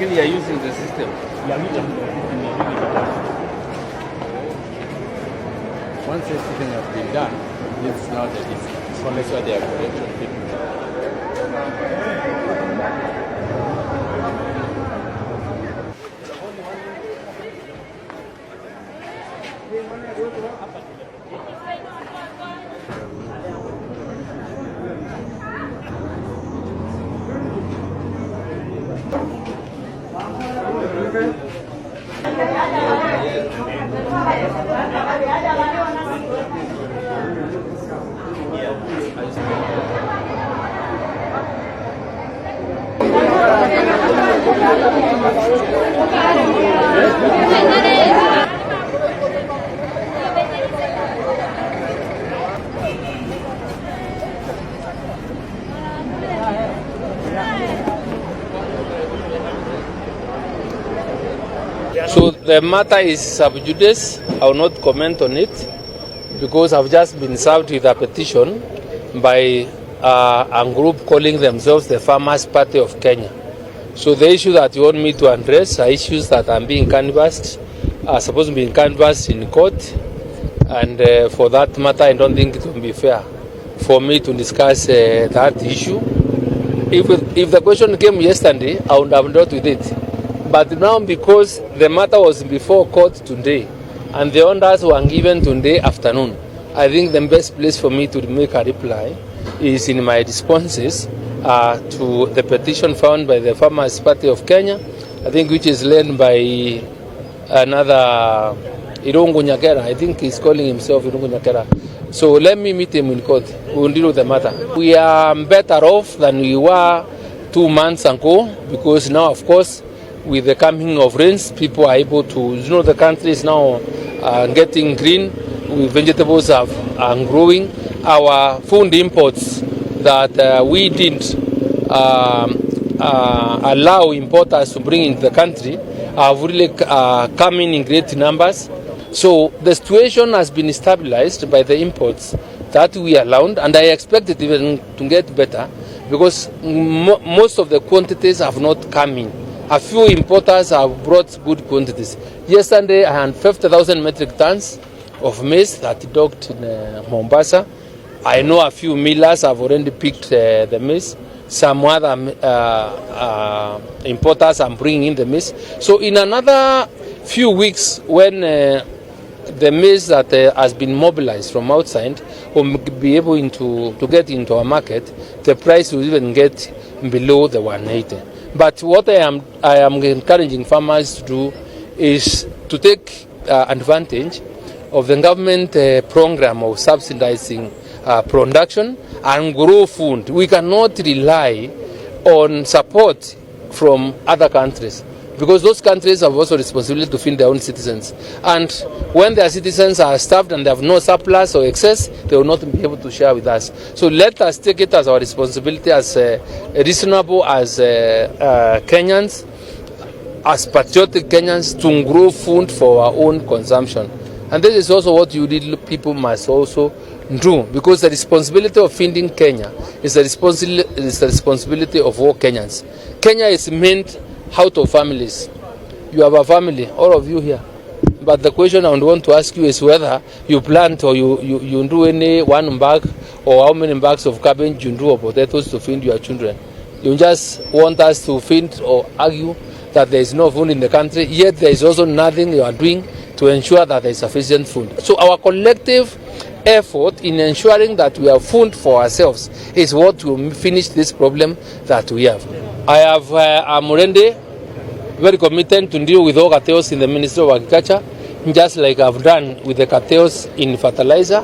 Lakini you are using the system. Yeah, we can Once everything has been done, it's now the distance. So that's why they are correction people. So the matter is sub judice. I will not comment on it because I've just been served with a petition by a group calling themselves the Farmers Party of Kenya. So the issue that you want me to address are issues that are being canvassed, are supposed to be canvassed in court, and for that matter, I don't think it will be fair for me to discuss that issue. If the question came yesterday, I would have dealt with it. But now, because the matter was before court today, and the orders were given today afternoon, I think the best place for me to make a reply is in my responses to the petition found by the Farmers Party of Kenya, I think, which is led by another Irungu Nyakera. I think he's calling himself Irungu Nyakera. So let me meet him in court. We will deal with the matter. We are better off than we were 2 months ago, because now, of course, with the coming of rains, people are able to, the country is now getting green, with vegetables are growing. Our food imports that we didn't allow importers to bring into the country have really come in great numbers. So the situation has been stabilized by the imports that we allowed, and I expect it even to get better, because most of the quantities have not come in. A few importers have brought good quantities. Yesterday, I had 50,000 metric tons of maize that docked in Mombasa. I know a few millers have already picked the maize. Some other importers are bringing in the maize. So in another few weeks, when the maize that has been mobilized from outside will be able to get into our market, the price will even get below the 180. But what I am encouraging farmers to do is to take advantage of the government program of subsidizing production and grow food. We cannot rely on support from other countries, because those countries have also responsibility to feed their own citizens. And when their citizens are starved and they have no surplus or excess, they will not be able to share with us. So let us take it as our responsibility, as reasonable as Kenyans, as patriotic Kenyans, to grow food for our own consumption. And this is also what you people must also do, because the responsibility of feeding Kenya is the responsibility of all Kenyans. Kenya is meant out of families. You have a family, all of you here. But the question I want to ask you is whether you plant or you do any one bag, or how many bags of cabbage you do, or potatoes to feed your children. You just want us to feed or argue that there is no food in the country, yet there is also nothing you are doing to ensure that there is sufficient food. So our collective effort in ensuring that we have food for ourselves is what will finish this problem that we have. I have I'm already very committed to deal with all cartels in the Ministry of Agriculture, just like I've done with the cartels in fertilizer,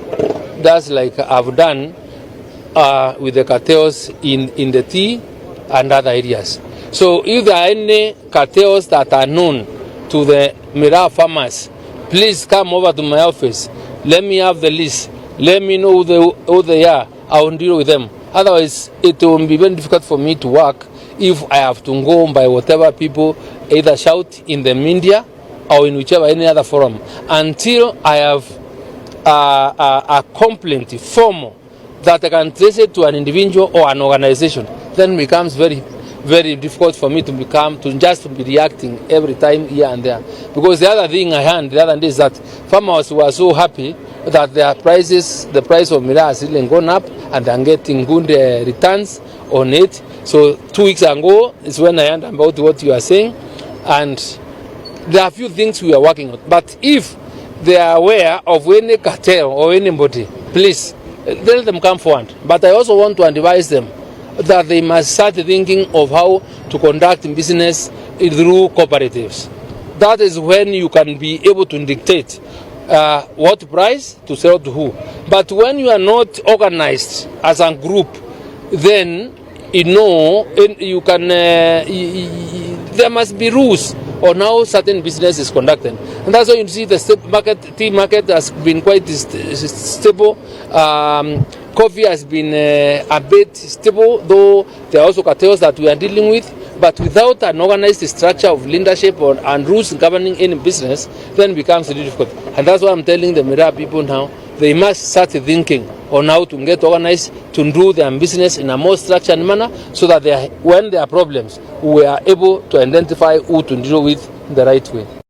just like I've done with the cartels in the tea and other areas. So if there are any cartels that are known to the Mira farmers, please come over to my office. Let me have the list. Let me know who they are. I will deal with them. Otherwise, it will be very difficult for me to work if I have to go by whatever people either shout in the media or in whichever any other forum, until I have a complaint formal that I can trace it to an individual or an organization. Then it becomes very very difficult for me to just be reacting every time here and there. Because the other thing I heard the other day is that farmers were so happy that the price of miraa has really gone up and they're getting good returns on it. So 2 weeks ago is when I heard about what you are saying, and there are a few things we are working on. But if they are aware of any cartel or anybody, please let them come forward. But I also want to advise them that they must start thinking of how to conduct business through cooperatives. That is when you can be able to dictate what price to sell to who. But when you are not organized as a group, then you can there must be rules on how certain business is conducted, and that's why you see the tea market has been quite stable. Coffee has been a bit stable, though there are also cartels that we are dealing with. But without an organized structure of leadership and rules governing any business, then it becomes really difficult. And that's why I'm telling the miraa people now, they must start thinking on how to get organized to do their business in a more structured manner, so that when there are problems, we are able to identify who to deal with in the right way.